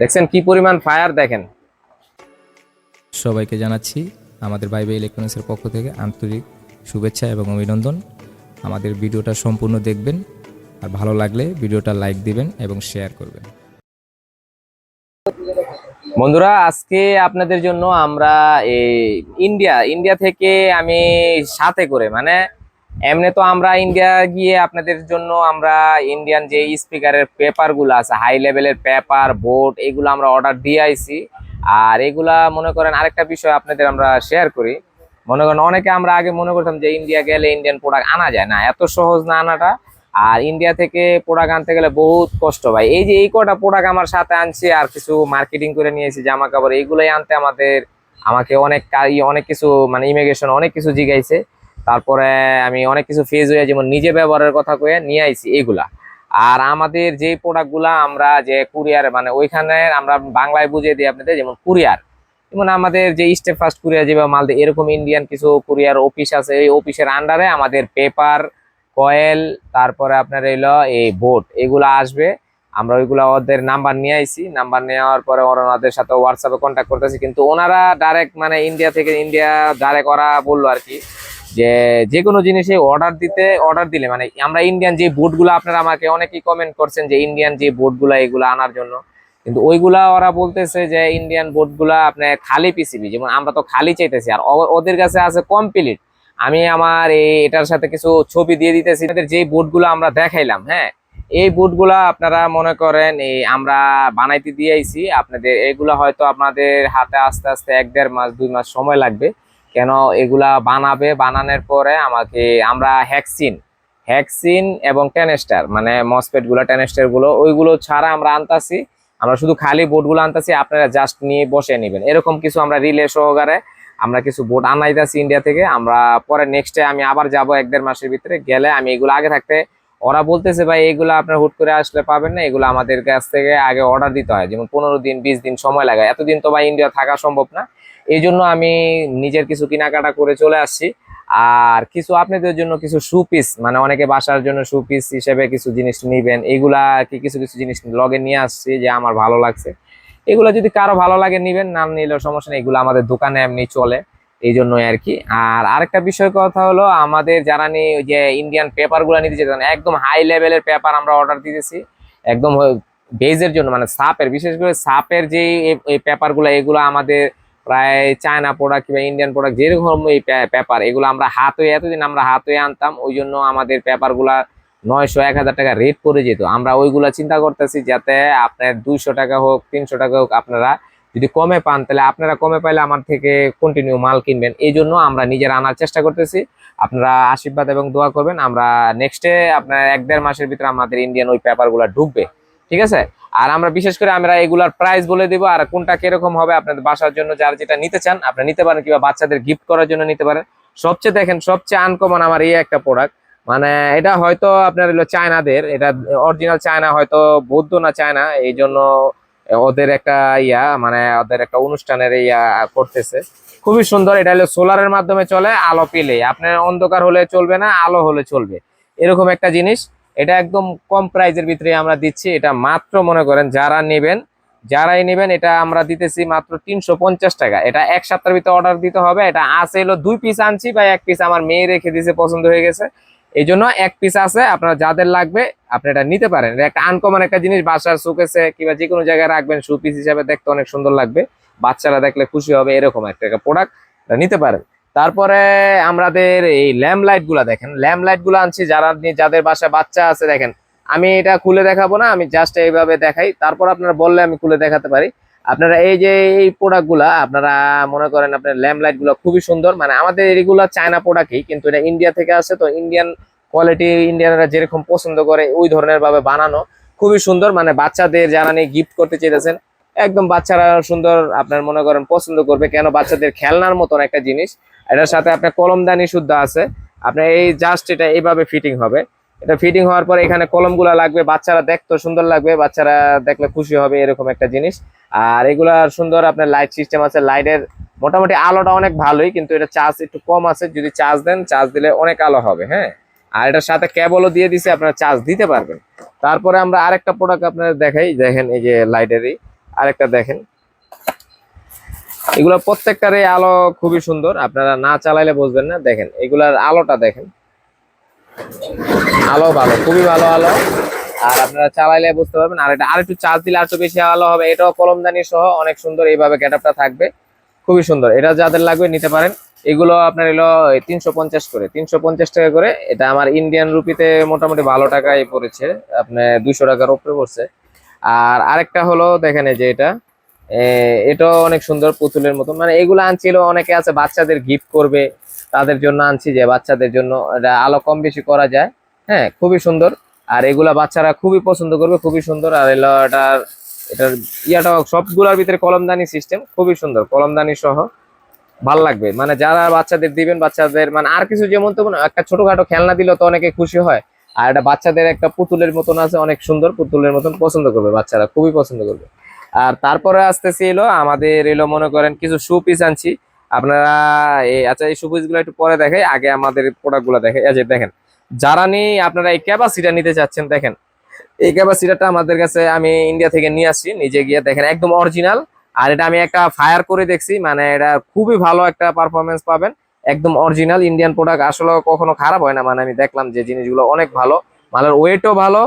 দেখছেন কি পরিমাণ ফায়ার দেখেন। সবাইকে জানাচ্ছি আমাদের বাইবে ইলেকট্রনিক্সের পক্ষ থেকে আন্তরিক শুভেচ্ছা এবং অভিনন্দন। আমাদের ভিডিওটা সম্পূর্ণ দেখবেন, আর ভালো লাগলে ভিডিওটা লাইক দিবেন এবং শেয়ার করবেন। বন্ধুরা, আজকে আপনাদের জন্য আমরা এই ইন্ডিয়া থেকে আমি সাথে করে মানে এমনি তো আমরা ইন্ডিয়া গিয়ে আপনাদের জন্য আমরা ইন্ডিয়ান যে স্পিকারের পেপার গুলো আছে, হাই লেভেলের পেপার বোর্ড, এগুলো আমরা অর্ডার দিয়ে আইছি। আর এগুলা মনে করেন আরেকটা বিষয় আপনাদের আমরা শেয়ার করি। মনে করেন অনেকে আমরা আগে মনে করতাম যে ইন্ডিয়া গেলে ইন্ডিয়ান প্রোডাক্ট আনা যায় না, এত সহজ না আনাটা। আর ইন্ডিয়া থেকে প্রোডাক্ট আনতে গেলে বহুত কষ্ট ভাই। এই যে এই কটা প্রোডাক্ট আমার সাথে আনছি আর কিছু মার্কেটিং করে নিয়েছি, জামা কাপড়, এইগুলোই আনতে আমাকে অনেক অনেক কিছু মানে ইমিগ্রেশন অনেক কিছু জিগাইছে। তারপরে আমি অনেক কিছু ফেজ হয়ে যেমন নিজে ব্যবহারের কথা কয়ে নিয়ে আইছি এগুলা। আর আমাদের যে প্রোডাক্ট গুলা আমরা যে কুরিয়ার মানে ওইখানে আমরা বাংলায় বুঝিয়ে দিই আপনাদের, যেমন কুরিয়ার, যেমন আমাদের যে স্টেপ ফার্স্ট কুরিয়ার যেভাবে মাল দেয়, এরকম ইন্ডিয়ান কিছু কুরিয়ার অফিস আছে, এই অফিসের আন্ডারে আমাদের পেপার, কয়েল, তারপরে আপনার এলো এই বোট, এগুলা আসবে। আমরা ওইগুলা ওদের নাম্বার নিয়ে আইছি, নাম্বার নেওয়ার পরে ওনাদের সাথে হোয়াটসঅ্যাপে কন্ট্যাক্ট করতেছি। কিন্তু ওনারা ডাইরেক্ট মানে ইন্ডিয়া ডাইরেক্ট ওরা বললো আর কি যে যে কোনো জিনিসে অর্ডার দিলে মানে আমরা ইন্ডিয়ান যে বোটগুলো, আপনারা আমাকে অনেকেই কমেন্ট করছেন যে ইন্ডিয়ান যে বোটগুলা এগুলো আনার জন্য, কিন্তু ওইগুলা ওরা বলতেছে যে ইন্ডিয়ান বোটগুলা আপনার খালি পিসিবি, যেমন আমরা তো খালি চাইতেছি, আর ওদের কাছে আছে কমপ্লিট। আমি আমার এটার সাথে কিছু ছবি দিয়ে দিতেছি, এদের যে বোটগুলো আমরা দেখাইলাম, হ্যাঁ, এই বোটগুলা আপনারা মনে করেন এই আমরা বানাইতে দিয়েছি আপনাদের। এগুলা হয়তো আপনাদের হাতে আস্তে আস্তে 1-1.5 মাস 2 মাস সময় লাগবে। কেন এগুলা বানানোর পরে আমাকে আমরা হ্যাক্সিন এবং টেনেস্টার মানে মসপেট গুলো, টেনেস্টার গুলো, ওইগুলো ছাড়া আমরা আনতাছি। আমরা শুধু খালি বোর্ড গুলো আনতাছি, আপনারা জাস্ট নিয়ে বসে নেবেন, এরকম কিছু আমরা রিলে সহকারে আমরা কিছু বোর্ড আনাইতাছি ইন্ডিয়া থেকে। আমরা পরে নেক্সটে আমি আবার যাব 1-1.5 মাসের ভিতরে, গেলে আমি এগুলো আগে থাকতে, ওরা বলতেছে ভাই এগুলো আপনার হুট করে আসলে পাবেন না, এগুলো আমাদের কাছ থেকে আগে অর্ডার দিতে হয়, যেমন 15 দিন 20 দিন সময় লাগে, এতদিন তো ভাই ইন্ডিয়া থাকা সম্ভব না। এই জন্য আমি নিজের কিছু কেনাকাটা করে চলে আসছি। আর কিছু আপনাদের জন্য কিছু সুপিস মানে অনেকে বাসার জন্য সুপিস হিসেবে কিছু জিনিস নিবেন, এগুলা কি কিছু কিছু জিনিস লগে নিয়ে আসছি যে আমার ভালো লাগছে। এগুলো যদি কারো ভালো লাগে নিবেন, না নিলেও সমস্যা নেই, এগুলো আমাদের দোকানে এমনি চলে, এই জন্যই আর কি। আর আরেকটা বিষয় কথা হলো, আমাদের যারা নিয়ে ওই যে ইন্ডিয়ান পেপার গুলা নিতে চান, একদম হাই লেভেলের পেপার আমরা অর্ডার দিতেছি, একদম বেজের জন্য মানে সাপের, বিশেষ করে সাপের যে এই পেপার গুলা, এগুলো আমাদের প্রায় চায়না প্রোডাক্ট কিংবা ইন্ডিয়ান প্রোডাক্ট যেরকম এই পেপার, এগুলো আমরা হাত হয়ে এতদিন আমরা হাত হয়ে আনতাম, ওই জন্য আমাদের পেপার গুলা 900-1000 টাকা রেট পড়ে যেত। আমরা ওইগুলা চিন্তা করতেছি যাতে আপনার 200 টাকা হোক 300 টাকা হোক, আপনারা যদি কমে পান তাহলে আপনারা কমে পাইলে আমার থেকে কন্টিনিউ মাল কিনবেন, এই জন্য আমরা নিজেরা আনার চেষ্টা করতেছি। আপনারা আশীর্বাদ এবং দোয়া করবেন, আমরা নেক্সটে আপনার 1-1.5 মাসের ভিতরে আমাদের ইন্ডিয়ান ওই পেপার গুলা ঢুকবে, ঠিক আছে। আর আমরা বিশেষ করে আমরা এগুলার প্রাইস বলে দিব, আর কোনটা কিরকম হবে আপনাদের বাসার জন্য যার যেটা নিতে চান আপনারা নিতে পারেন, কিংবা বাচ্চাদের গিফট করার জন্য নিতে পারেন। সবচেয়ে আনকমন আমার এই একটা প্রোডাক্ট, মানে এটা হয়তো আপনার হলো চায়নাদের, এটা অরিজিনাল চায়না, হয়তো বৌদ্ধ না চায়না, এই জন্য ওদের একটা মানে ওদের একটা অনুষ্ঠানের করতেছে। খুবই সুন্দর, এটা হলো সোলারের মাধ্যমে চলে, আলো পেলে আপনার অন্ধকার হলে চলবে না, আলো হলে চলবে, এরকম একটা জিনিস। এটা একদম কম প্রাইজের ভিতরে আমরা দিচ্ছি, এটা মাত্র মনে করেন যারাই নেবেন এটা আমরা দিতেছি মাত্র 350 টাকা। এটা 1 সপ্তাহের ভিতরে অর্ডার দিতে হবে। এটা আছে হলো 2 পিস আনছি বা 1 পিস আমার মেয়ে রেখে দিয়েছে, পছন্দ হয়ে গেছে, এই জন্য 1 পিস আছে। আপনারা যাদের লাগবে আপনি এটা নিতে পারেন, এটা একটা আনকমন একটা জিনিস, বাসার শোকেসে কিংবা যে কোনো জায়গায় রাখবেন, শু পিস হিসাবে দেখতে অনেক সুন্দর লাগবে, বাচ্চারা দেখলে খুশি হবে, এরকম একটা প্রোডাক্ট নিতে পারেন। তারপরে আমাদের এই ল্যাম্প লাইট গুলা দেখেন, ল্যাম্প লাইট গুলো আনছি যাদের বাসায় বাচ্চা আছে। দেখেন আমি এটা খুলে দেখাবো না, আমি জাস্ট এইভাবে দেখাই, তারপর আপনারা বললে আমি খুলে দেখাতে পারি। আপনারা এই যে এই প্রোডাক্ট গুলা আপনারা মনে করেন, আপনার ল্যাম্প লাইট গুলো খুবই সুন্দর, মানে আমাদের এগুলো চায়না প্রোডাক্টই, কিন্তু এটা ইন্ডিয়া থেকে আসে, তো ইন্ডিয়ান কোয়ালিটি, ইন্ডিয়ানরা যেরকম পছন্দ করে ওই ধরনের ভাবে বানানো, খুবই সুন্দর। মানে বাচ্চাদের যারা নিয়ে গিফট করতে চাইতেছেন, একদম বাচ্চারা সুন্দর আপনার মনে করেন পছন্দ করবে, কেন বাচ্চাদের খেলনার মতন একটা জিনিস। এটার সাথে আপনার কলমদানি শুদ্ধ আছে, আপনার এই জাস্ট এটা এইভাবে ফিটিং হবে। এটা ফিটিং হওয়ার পরে এখানে কলমগুলা লাগবে, বাচ্চারা দেখতে সুন্দর লাগবে, বাচ্চারা দেখলে খুশি হবে, এরকম একটা জিনিস। আর এগুলা সুন্দর আপনার লাইট সিস্টেম আছে, লাইটের মোটামুটি আলোটা অনেক ভালোই, কিন্তু এটা চার্জ একটু কম আছে, যদি চার্জ দেন, চার্জ দিলে অনেক আলো হবে, হ্যাঁ। আর এটার সাথে কেবলও দিয়ে দিছে, আপনারা চার্জ দিতে পারবেন। তারপরে আমরা আরেকটা প্রোডাক্ট আপনাদের দেখাই, দেখেন এই যে লাইটেরই আরেকটা দেখেন, এগুলো প্রত্যেকটারই আলো খুবই সুন্দর, আপনারা না চালাইলে বুঝবেন না। দেখেন এগুলার আলোটা দেখেন, আলো ভালো, খুবই ভালো আলো। আর আপনারা চালাইলে বুঝতে পারবেন। আর এটা আরেকটু চার্জ দিলে আরেকটু বেশি আলো হবে। এটাও কলমদানি সহ অনেক সুন্দর, এইভাবে গেটআপটা থাকবে, খুবই সুন্দর। এটা যাদের লাগবে নিতে পারেন। এগুলো আপনার এলো 350 করে, 350 টাকা করে। এটা আমার ইন্ডিয়ান রুপিতে মোটামুটি ভালো টাকায় পড়েছে, আপনার 200 টাকার উপরে পড়ছে। আর আরেকটা হলো দেখেন এই যে এটাও অনেক সুন্দর, পুতুলের মতো। মানে এগুলো আনছিল, অনেকে আছে বাচ্চাদের গিফট করবে, তাদের জন্য আনছি, যে বাচ্চাদের জন্য এটা আলো কম বেশি করা যায়। হ্যাঁ, খুবই সুন্দর। আর এগুলা বাচ্চারা খুবই পছন্দ করবে, খুবই সুন্দর। আর এলো এটার ইয়াটাও সবগুলোর ভিতরে কলমদানি সিস্টেম, খুবই সুন্দর, কলমদানি সহ ভাল লাগবে। মানে যারা বাচ্চাদের দিবেন, বাচ্চাদের মানে আর কিছু যেমন তেমন একটা ছোটখাটো খেলনা দিলেও তো অনেকে খুশি হয়। আর এটা বাচ্চাদের একটা পুতুলের মতন আছে, অনেক সুন্দর, পুতুলের মতন পছন্দ করবে বাচ্চারা, খুবই পছন্দ করবে। আর তারপরে আসতেছি এলো আমাদের মনে করেন কিছু শু পিস আনছি। আপনারা আচ্ছা, এই শু পিস গুলো একটু পরে দেখাই, আগে আমাদের প্রোডাক্ট গুলো দেখে। এই যে দেখেন, যারা নিয়ে আপনারা এই ক্যাপাসিটা নিতে চাচ্ছেন, দেখেন এই ক্যাপাসিটারটা আমাদের কাছে আমি ইন্ডিয়া থেকে নিয়ে আসছি নিজে গিয়ে। দেখেন একদম অরিজিনাল। আর এটা আমি একটা ফায়ার করে দেখছি, মানে এটা খুবই ভালো একটা পারফরমেন্স পাবেন। একদম অরিজিনাল ইন্ডিয়ান প্রোডাক্ট, আসলে কখনো খারাপ হয় না। মানে আমি দেখলাম যে জিনিসগুলো অনেক ভালো, মালের ওয়েটও ভালো।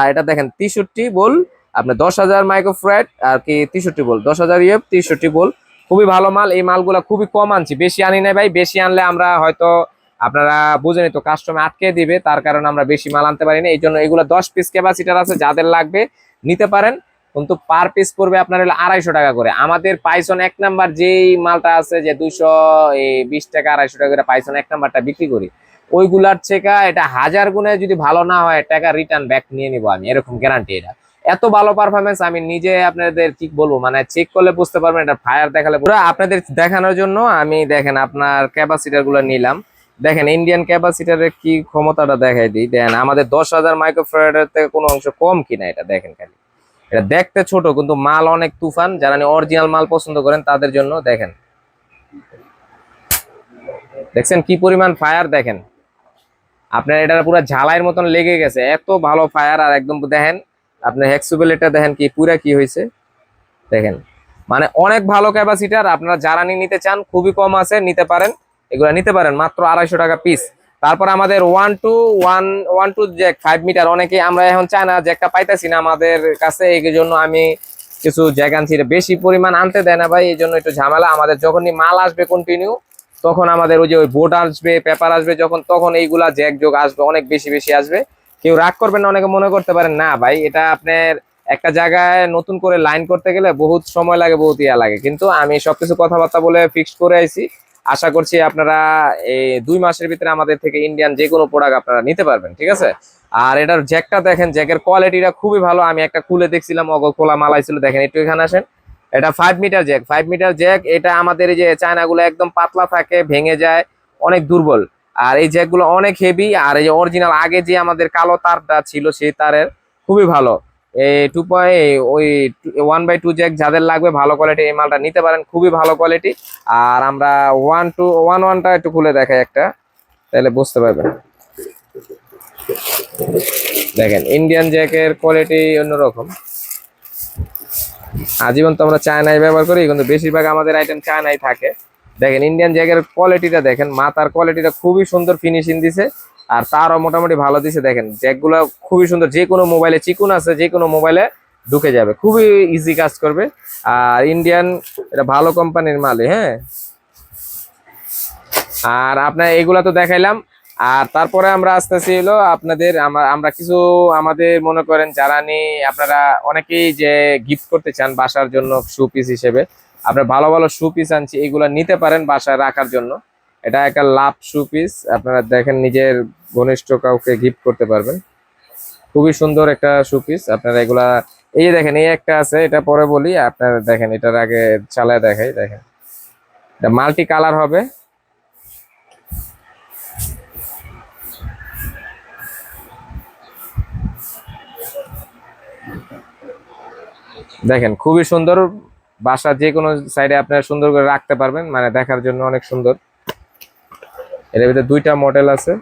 এটা দেখেন 63 বল, আপনার 10,000 মাইক্রোফ্যারাড আর কি, 63 বল, 10,000 ইএফ, 63 বল, খুবই ভালো মাল। এই মালগুলা খুবই কম আনছি, বেশি আনি নাই ভাই। বেশি আনলে আমরা হয়তো আপনারা বুঝেনি তো, কাস্টমে আটকে দিবে, তার কারণে আমরা বেশি মাল আনতে পারি না। এই জন্য এগুলো 10 পিস ক্যাপাসিটার আছে, যাদের লাগবে নিতে পারেন। কিন্তু পার পিস পড়বে আপনার হলো 250 টাকা করে। আমাদের পাইসন 1 নাম্বার যেই মালটা আছে, যে 220 টাকা 250 টাকা করে পাইসন 1 নাম্বারটা বিক্রি করি, ওইগুলার থেকে এটা 1000 গুণে যদি ভালো না হয়, টাকা রিটার্ন ব্যাক নিয়ে নিবো আমি, এরকম গ্যারান্টি। এটা এত ভালো পারফরমেন্স, আমি নিজে আপনাদের কি বলবো, মানে চেক করলে বুঝতে পারবেন। এটা ফায়ার দেখালে পুরো আপনাদের দেখানোর জন্য আমি দেখেন আপনার ক্যাপাসিটার গুলো নিলাম। দেখেন ইন্ডিয়ান ক্যাপাসিটারের কি ক্ষমতাটা দেখাই দিই। দেখেন আমাদের 10,000 মাইক্রোফ্যারাডের থেকে কোনো অংশ কম কিনা। এটা দেখেন খালি, এটা দেখতে ছোট কিন্তু মাল অনেক তুফান। যারা অরিজিনাল মাল পছন্দ করেন তাদের জন্য দেখেন, দেখছেন কি পরিমাণ ফায়ার। দেখেন আপনার এটা পুরো ঝালাইয়ের মতন লেগে গেছে, এত ভালো ফায়ার। আর একদম দেখেন আপনার হেক্সুবেল, এটা দেখেন কি পুরা কি হয়েছে। দেখেন মানে অনেক ভালো ক্যাপাসিটার। আপনারা যারা নিতে চান, খুবই কম আছে, নিতে পারেন। এগুলা নিতে পারেন মাত্র 250 টাকা পিস। তারপর আমাদের 1 টু জ্যাক 5 মিটার, অনেকে আমরা এখন চাই না, জ্যাকটা পাইতেছি না আমাদের কাছে, এই জন্য আমি কিছু জ্যাক আনছি। বেশি পরিমাণ আনতে দেয় না ভাই, এই জন্য একটু ঝামেলা। আমাদের যখনই মাল আসবে কন্টিনিউ, তখন আমাদের ওই যে ওই বোর্ড আসবে, পেপার আসবে, তখন এইগুলা জ্যাক যোগ আসবে, অনেক বেশি বেশি আসবে। কেউ রাগ করবেন না, অনেকে মনে করতে পারেন না ভাই, এটা আপনার একটা জায়গায় নতুন করে লাইন করতে গেলে বহুত সময় লাগে, বহুত ইয়া লাগে। কিন্তু আমি সবকিছু কথাবার্তা বলে ফিক্স করে আইছি। আশা করছি আপনারা এই 2 মাসের ভিতরে আমাদের থেকে ইন্ডিয়ান যে কোনো প্রোডাক্ট আপনারা নিতে পারবেন, ঠিক আছে। আর এটার জ্যাকটা দেখেন, জ্যাকের কোয়ালিটিটা খুবই ভালো। আমি একটা খুলে দেখছিলাম, খোলা মালাই ছিল। দেখেন একটু এখানে আসেন, এটা 5 মিটার জ্যাক, 5 মিটার জ্যাক। এটা আমাদের এই যে চায়নাগুলো একদম পাতলা থাকে, ভেঙে যায়, অনেক দুর্বল। আর এই জ্যাকগুলো অনেক হেভি। আর এই যে অরিজিনাল আগে যে আমাদের কালো তারটা ছিল, সেই তারের খুবই ভালো। এই 1/2 জ্যাক যাদের লাগবে ভালো কোয়ালিটি, এই মালটা নিতে পারেন, খুবই ভালো কোয়ালিটি। আর আমরা 1-1টা একটু খুলে দেখাই একটা, তাহলে বুঝতে পারবেন। দেখেন ইন্ডিয়ান জ্যাকের কোয়ালিটি অন্যরকম। আজীবন তো আমরা চায়নায় ব্যবহার করি, কিন্তু বেশিরভাগ আমাদের আইটেম চায়নায় থাকে। দেখেন ইন্ডিয়ান জ্যাকের কোয়ালিটিটা দেখেন, মাথার কোয়ালিটিটা খুবই সুন্দর ফিনিশিং দিছে। আর তারও মোটামুটি ভালো দিছে। দেখেন জ্যাকগুলো খুবই সুন্দর, যে কোনো মোবাইলে চিকুন আছে, যে কোনো মোবাইলে ঢুকে যাবে, খুবই ইজি কাজ করবে। আর ইন্ডিয়ান এটা ভালো কোম্পানির মাল, হ্যাঁ। আর আপনার এগুলা তো দেখাইলাম। আর তারপরে আমরা আসতেছি হলো আপনাদের, আমরা কিছু আমাদের মনে করেন যারা আপনারা অনেকেই যে গিফট করতে চান বাসার জন্য শু পিস হিসেবে, আপনার ভালো ভালো শু পিস আনছি, এগুলা নিতে পারেন বাসায় রাখার জন্য। এটা একটা লাভ শু পিস, আপনারা দেখেন নিজের ঘনিষ্ঠ কাউকে গিফট করতে পারবেন, খুবই সুন্দর একটা শু পিস। আপনারা এগুলা এই যে দেখেন, এই একটা আছে, এটা পরে বলি। আপনারা দেখেন, এটার আগে চালায় দেখাই। দেখেন এটা মাল্টি কালার হবে। দেখেন খুবই সুন্দর, বাসার যে কোনো সাইডে আপনারা সুন্দর করে রাখতে পারবেন, মানে দেখার জন্য অনেক সুন্দর। এর ভিতরে 2টা মডেল আছে,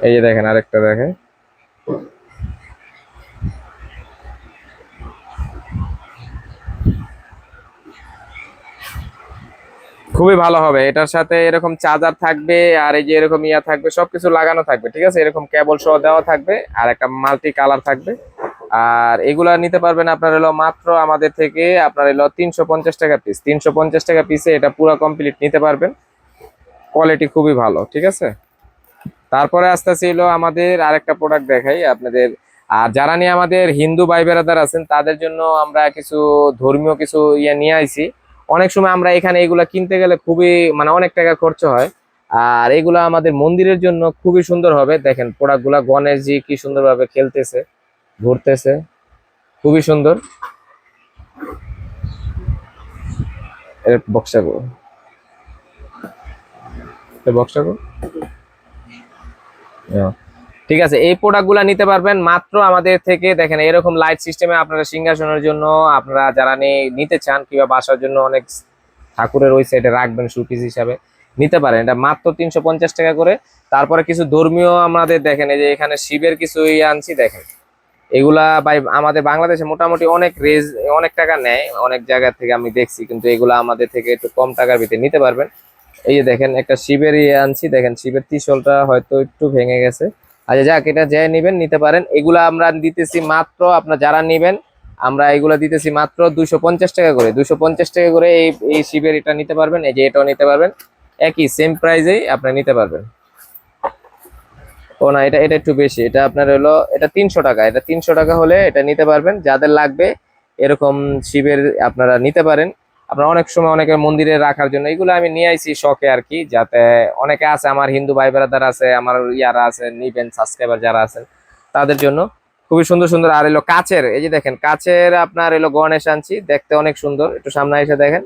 এই যে দেখেন আরেকটা দেখে। খুবই ভালো হবে। এটার সাথে এরকম চার্জার থাকবে, আর এই যে এরকম ইয়া থাকবে, সবকিছু লাগানো থাকবে, ঠিক আছে। এরকম কেবল সহ দেওয়া থাকবে, আর একটা মাল্টি কালার থাকবে। আর এগুলা নিতে পারবেন আপনার হলো মাত্র আমাদের থেকে আপনার হলো 350 টাকা পিস। 350 টাকা পিসে এটা পুরো কমপ্লিট নিতে পারবেন। কোয়ালিটি খুবই ভালো, ঠিক আছে। তারপরে আস্তে ছিল আমাদের আরেকটা প্রোডাক্ট দেখাই আপনাদের। আর যারা নিয়ে আমাদের হিন্দু ভাই বেরাদার আছেন তাদের জন্য আমরা কিছু ধর্মীয় কিছু ইয়ে নিয়ে আইছি। অনেক সময় আমরা এখানে এগুলা কিনতে গেলে খুবই মানে অনেক টাকা খরচ হয়। আর এগুলা আমাদের মন্দিরের জন্য খুবই সুন্দর হবে। দেখেন প্রোডাক্ট গুলা, গণেশজি কি সুন্দরভাবে খেলতেছে, ঘুরতেছে, খুবই সুন্দর। এর বক্সটা গো, বক্সটা গো। ঠিক আছে, এই প্রোডাক্ট গুলা নিতে পারবেন মাত্র আমাদের থেকে। দেখেন এরকম লাইট সিস্টেমে আপনারা সিংহাসনের জন্য আপনারা যারা নিতে চান, কিংবা বাসার জন্য অনেক ঠাকুরের ওই সাইডে রাখবেন শোপিস হিসাবে, নিতে পারেন। এটা মাত্র 350 টাকা করে। তারপরে কিছু ধর্মীয় আমাদের দেখেন, এই যে এখানে শিবের কিছু ইয়ে আনছি দেখেন। এগুলা ভাই আমাদের বাংলাদেশে মোটামুটি অনেক টাকা নেয়, অনেক জায়গা থেকে আমি দেখছি, কিন্তু এগুলা আমাদের থেকে একটু কম টাকার ভিতরে নিতে পারবেন। এই যে দেখেন একটা শিবের ইয়ে আনছি, দেখেন শিবের ত্রিশূলটা হয়তো একটু ভেঙে গেছে। আচ্ছা যাক, এটা যে নিবেন নিতে পারেন। এগুলা আমরা দিতেছি মাত্র, আপনার যারা নিবেন আমরা এগুলা দিতেছি মাত্র 250 টাকা করে। 250 টাকা করে এই শিবের এটা নিতে পারবেন, এই যে এটাও নিতে পারবেন, একই সেম প্রাইজেই আপনারা নিতে পারবেন। ও না, এটা এটা একটু বেশি, এটা আপনার হলো এটা 300 টাকা। এটা 300 টাকা হলে এটা নিতে পারবেন। যাদের লাগবে এরকম শিবের আপনারা নিতে পারেন। আপনারা অনেক সময় অনেকের মন্দিরে রাখার জন্য এগুলো আমি নিয়ে আইছি শখে আর কি, যাতে অনেকে আছে আমার হিন্দু ভাই ব্রাদার আছে, আমার ইয়ারা আছে, নিবেন সাবস্ক্রাইবার যারা আছেন তাদের জন্য খুবই সুন্দর সুন্দর। আর এলো কাচের, এই যে দেখেন কাচের আপনার এলো গণেশ আনছি, দেখতে অনেক সুন্দর। একটু সামনে এসে দেখেন,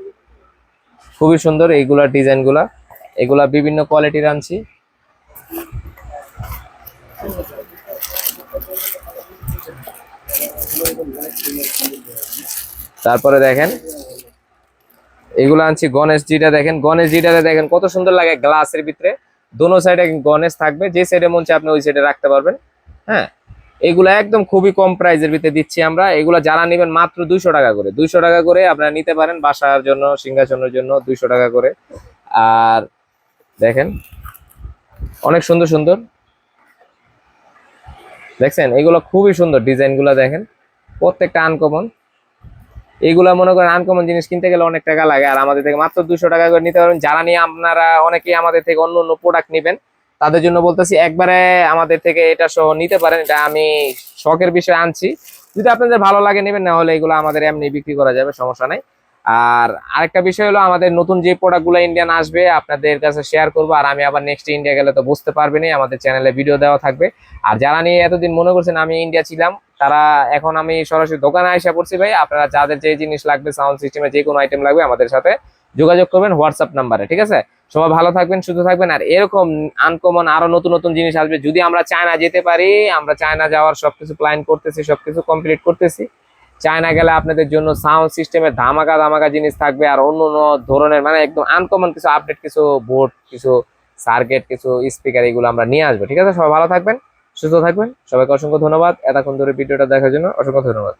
খুবই সুন্দর এইগুলা ডিজাইন গুলা। এগুলা বিভিন্ন কোয়ালিটির আনছি। তারপরে দেখেন এগুলো আনছি গণেশজিটা, দেখেন গণেশজিটা দেখেন কত সুন্দর লাগে গ্লাসের ভিতরে। দোনো সাইডে গণেশ থাকবে, যে সাইডে মন চায় আপনি ওই সাইডে রাখতে পারবেন। হ্যাঁ, এগুলা একদম খুবই কম প্রাইজের ভিতরে দিচ্ছি আমরা। এগুলা যারা নেবেন মাত্র 200 টাকা করে। 200 টাকা করে আপনারা নিতে পারেন বাসার জন্য, সিংহাসনের জন্য 200 টাকা করে। আর দেখেন অনেক সুন্দর সুন্দর, দেখছেন এগুলো খুবই সুন্দর ডিজাইন গুলা, দেখেন প্রত্যেকটা আনকমন। এগুলা মনে করেন আনকমন জিনিস কিনতে গেলে অনেক টাকা লাগে, আর আমাদের থেকে মাত্র 200 টাকা করে নিতে পারবেন। যারা নিয়ে আপনারা অনেকেই আমাদের থেকে অন্য অন্য প্রোডাক্ট নেবেন তাদের জন্য বলতেছি একবারে আমাদের থেকে এটা সহ নিতে পারেন। এটা আমি শখের বিষয়ে আনছি, যদি আপনাদের ভালো লাগে নেবেন, না হলে এগুলো আমাদের এমনি বিক্রি করা যাবে, সমস্যা নাই। আর আরেকটা বিষয় হলো আমাদের নতুন যে প্রোডাক্ট গুলো ইন্ডিয়ান আসবে আপনাদের কাছে শেয়ার করবো। আর আমি আবার নেক্সট ইন্ডিয়া গেলে তো বুঝতে পারবেনই, আমাদের চ্যানেলে ভিডিও দেওয়া থাকবে। আর যারা নিয়ে এতদিন মনে করছেন আমি ইন্ডিয়া ছিলাম, তারা এখন আমি সরাসরি দোকানে আইসা পড়ছি ভাই। আপনারা যাদের যে জিনিস লাগবে, সাউন্ড সিস্টেমে যে কোনো আইটেম লাগবে, আমাদের সাথে যোগাযোগ করবেন হোয়াটসঅ্যাপ নাম্বারে, ঠিক আছে। সবাই ভালো থাকবেন, সুস্থ থাকবেন। আর এরকম আনকমন আরো নতুন নতুন জিনিস আসবে। যদি আমরা চায়না যেতে পারি, আমরা চায়না যাওয়ার সবকিছু প্ল্যান করতেছি, সবকিছু কমপ্লিট করতেছি। চায়না গেলে আপনাদের জন্য সাউন্ড সিস্টেমের ধামাকা ধামাকা জিনিস থাকবে, আর অন্য অন্য ধরনের মানে একদম আনকমন কিছু আপডেট, কিছু বোর্ড, কিছু সার্কিট, কিছু স্পিকার, এগুলো আমরা নিয়ে আসবো, ঠিক আছে। সবাই ভালো থাকবেন, সুস্থ থাকবেন। সবাইকে অসংখ্য ধন্যবাদ এতক্ষণ ধরে ভিডিওটা দেখার জন্য, অসংখ্য ধন্যবাদ।